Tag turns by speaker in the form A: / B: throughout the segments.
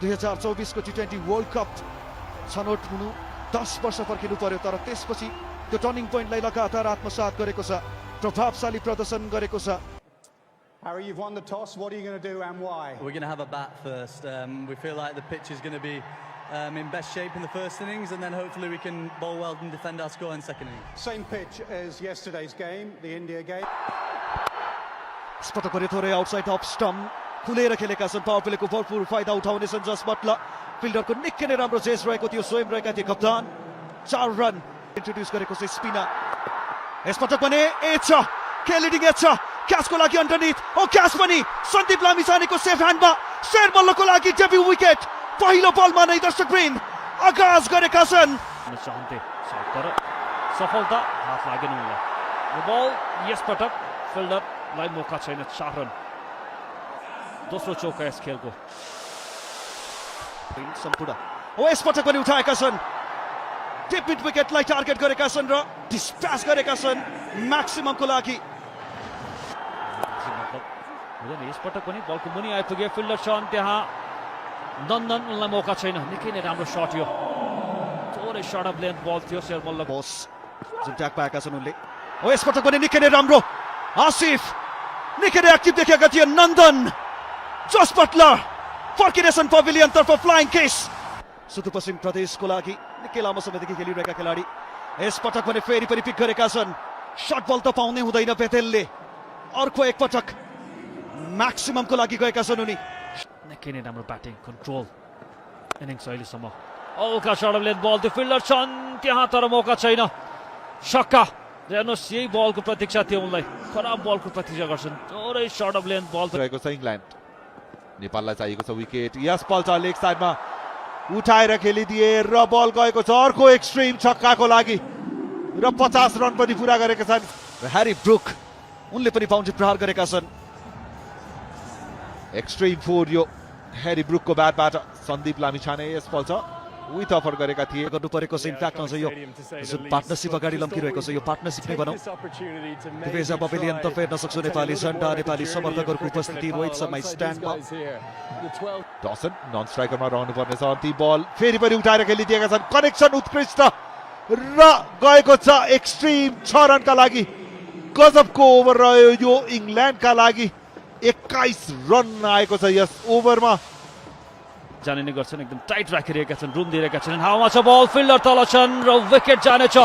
A: 2024 को T20 world cup छनौट हुनु 10 वर्ष पर्खिनु पर्यो, तर त्यसपछि त्यो टर्निङ पोइन्टलाई लगातार आत्मसात गरेको छ, प्रभावशाली प्रदर्शन गरेको छ।
B: Harry, you've won the toss. What are you going to do and why?
C: We're going to have a bat first. We feel like the pitch is going to be in best shape in the first innings, and then hopefully we can bowl well and defend our score in second innings.
B: Same pitch as yesterday's game, the India game.
A: स्पटक गरे थोरै outside of stump खुलेर खेलेका छन्, power प्लेको भरपुर फाइदा उठाउनेछन् जस Buttler. फिल्डरको निकै नै राम्रो चेस रहेको थियो, स्वयं रहेका थिए कप्तान। 4 रन इन्ट्रोड्युस गरेको छ स्पिनर। यसपटक पनि एच खेलिडिङ एच क्याचको लागि अन्डरनिथ, ओ क्याच पनि सन्दीप लामिछानेको सेफ ह्यान्डमा। शेर मल्लको लागि डेब्यू विकेट पहिलो बलमा नै दर्शकवृन्द आगाज गरेका छन्।
D: सफलता हात लागेन उनलाई। यो बल यसपटक फिल्डरलाई मौका छैन। 4 रन, दोस्रो चौका यस खेलको।
A: सम्पूर्ण ओ यसपटक पनि उठाएका छन्, डिप मिड विकेटलाई टार्गेट गरेका छन् र डिस्प्याच गरेका छन् म्याक्सिममको लागि।
D: यसपटक पनि बलको मुनि आइपुगे फिल्डर छन् त्यहाँ, नन्दन उनलाई मौका छैन। निकै नै राम्रो शट, यो थोरै सर्ट अफ लेन्थ बल थियो। शेर मल्ल
A: बस जुन ट्याग पाएका छन् उनले। ओ यसपटक पनि निकै नै राम्रो, आसिफ निकै नै एक्टिभ देखेका थिए। नन्दन जस बटलर फर्किनेछन् पभिलियन तर्फ फ्लाइङ केस। सुदूरपश्चिम प्रदेशको लागि निकै लामो समयदेखि खेलिरहेका खेलाडी यसपटक पनि फेरि पनि पिक गरेका छन्। सर्ट बल त पाउने हुँदैन बेतेलले, अर्को एकपटक म्याक्सिममको लागि गएका छन् उनी।
D: निकै नै राम्रो ब्याटिङ कन्ट्रोल इनिङ्स अहिलेसम्म। हल्का सर्ट अफ लेन्थ बल थियो, फिल्डर छन् त्यहाँ तर मौका छैन। छक्का हेर्नुहोस्, यही बलको प्रतीक्षा थियो उनलाई, खराब बलको प्रतीक्षा गर्छन्। थोरै सर्ट अफ लेन्थ बल
E: रहेको छ इङ्ल्यान्ड। नेपाललाई चाहिएको छ विकेट। यसपल्ट लेग साइडमा उठाएर खेलिदिए र बल गएको छ अर्को एक्सट्रिम छक्काको लागि र 50 रन पनि पुरा गरेका छन्।
A: ह्यारी ब्रुक उनले पनि बाउन्ड्री प्रहार गरेका छन्।
E: एक्सट्रिम 4 यो ह्यारी ब्रुकको ब्याटबाट। सन्दीप लामिछाने यसपल्ट विथ अफर गरेका थिए।
A: गर्नु परेको छ इम्प्याक्ट नछ यो जुन पार्टनरसिप अगाडि लम्किरहेको छ, यो पार्टनरसिप नै बनाऊ। दिवेजा पभिलियन तर्फ हेर्न सक्छौ नेपाली झन्डा, नेपाली समर्थकहरूको उपस्थिति। रोहित शर्मा स्ट्यान्डमा।
E: डसन नन स्ट्राइकरमा रहनु पर्नेछ। अन्तिम बल फेरि पनि उठाएर खेलिदिएका छन्। कनेक्सन उत्कृष्ट र गएको छ एक्सट्रिम 6 रनका लागि। गजबको ओभर रह्यो यो इङ्ल्यान्डका लागि। 21 रन आएको छ यस ओभरमा।
D: जाने नै गर्छन्, एकदम टाइट राखिरहेका छन्, रुम दिइरहेका छन्। हावामा छ बल, फिल्डर तल छन् र विकेट जानेछ।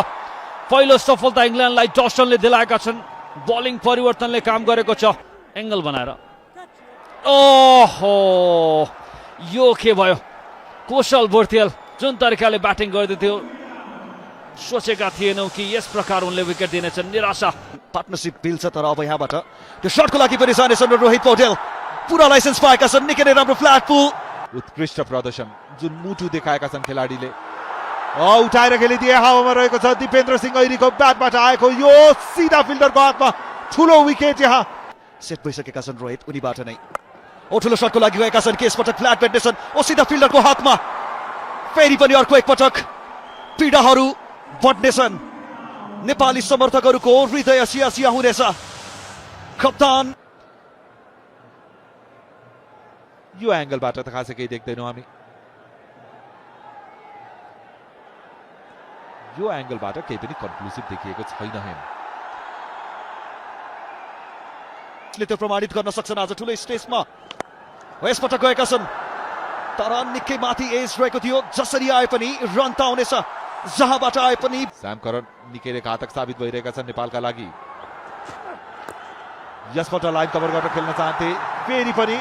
D: पहिलो सफलता इङ्ल्यान्डलाई डसनले दिलाएका छन्। बलिङ परिवर्तनले काम गरेको छ, एङ्गल बनाएर। ओहो, यो के भयो? कौशल भुर्तेल जुन तरिकाले ब्याटिङ गर्दै थियो, सोचेका थिएनौँ कि यस प्रकार उनले विकेट दिनेछन्। निराशा।
A: पार्टनरसिप मिल्छ तर अब यहाँबाट त्यो सर्टको लागि पनि जानेछन्। रोहित पौडेल पुरा लाइसेन्स पाएका छन्। निकै नै राम्रो फ्ल्याट पुल,
E: उत्कृष्ट प्रदर्शन जुन मुटु देखाएका छन् खेलाडीले। उठाएर खेलिदिए, हावामा रहेको छ। दिपेन्द्र सिंह ऐरीको ब्याटबाट आएको यो सिधा फिल्डरको हातमा, ठुलो विकेट यहाँ। सेट भइसकेका छन् रोहित उनीबाट नै।
A: ओ ठुलो सर्टको लागि गएका छन् कि यसपटक फ्ल्याट भेट्नेछन्। ओ सिधा फिल्डरको हातमा, फेरि पनि अर्को एकपटक पीडाहरू बढ्नेछन्। नेपाली समर्थकहरूको हृदय सिया हुनेछ। कप्तान
E: यो एङ्गलबाट त खासै केही देख्दैनौँ हामी। यो एङ्गलबाट केही पनि कन्क्लुसिभ देखिएको छैन।
A: त्यो प्रमाणित गर्न सक्छन् आज ठुलो स्टेजमा। यसपटक गएका छन् तर निकै माथि एज रहेको थियो। जसरी आए पनि रन त आउनेछ, जहाँबाट आए पनि।
E: स्याम करन निकै नै घातक साबित भइरहेका छन् नेपालका लागि। यसपल्ट लाइन कभर गरेर खेल्न चाहन्थे, फेरि पनि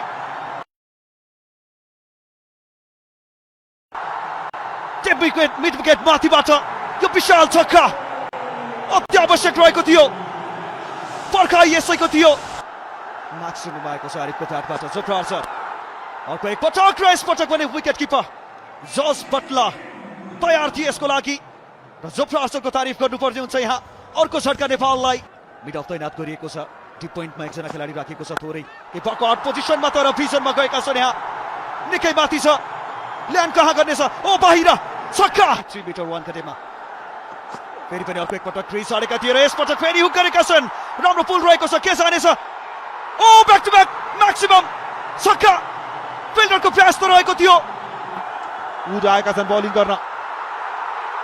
A: विकेट मिड विकेट माथिबाट यो विशाल छक्का अत्यावश्यक रहेको थियो। पर्खाइ यसैको थियो। म्याक्सिमम आएको छ आरिफको ब्याटबाट। जोफ्रार छ अर्को एकपटक र यसपटक पनि विकेट किपर जस बटलर तयार थिए यसको लागि र जोफ्रारको तारिफ गर्नुपर्ने हुन्छ। यहाँ अर्को झट्का नेपाललाई मिड अफ तैनात गरिएको छ। डिप पोइन्टमा एकजना खेलाडी राखेको छ। थोरै किपरको आउट पोजिसनमा तर भिजनमा गएका छन्। यहाँ निकै माथि छ, ल्यान्ड कहाँ गर्नेछ? ओ बाहिर छक्का 3 मिटर 1 कटेमा। फेरि पनि अर्को एकपटक क्रिज हालेका थिए र यसपटक फेरि हुक गरेका छन्। राम्रो पुल रहेको छ, के जानेछ? ओ ब्याक टु ब्याक म्याक्सिमम छक्का। फिल्डरको प्रयास त रहेको थियो
E: उड आएका छन् बलिङ गर्न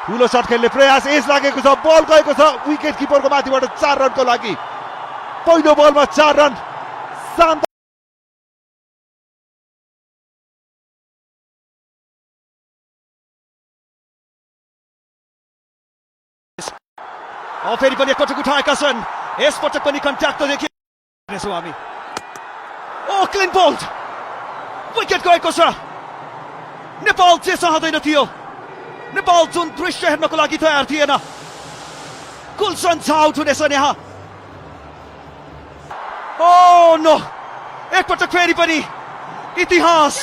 E: ठुलो शट खेल्ने प्रयास एज लागेको छ बल गएको छ विकेट किपरको माथिबाट 4 रनको लागि पहिलो बलमा 4 रन शानदार
A: फेरि पनि एकपटक उठाएका छन् यसपटक पनि कन्ट्याक्ट देखिरहेछौँ हामी क्लिन बोल्ड विकेट गएको छ नेपाल चाहिँ चाहँदैन थियो नेपाल जुन दृश्य हेर्नको लागि तयार थिएन गुलसन आउट हुनेछन् यहाँ नो एकपटक फेरि पनि इतिहास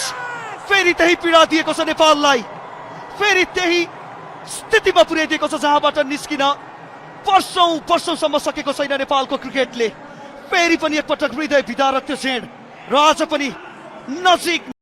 A: फेरि त्यही पीडा दिएको छ नेपाललाई फेरि त्यही स्थितिमा पुर्याइदिएको छ जहाँबाट निस्किन वर्षौंसम्म सकेको छैन नेपालको क्रिकेटले फेरि पनि एकपटक हृदय विदारक त्यो क्षण र आज पनि नजिक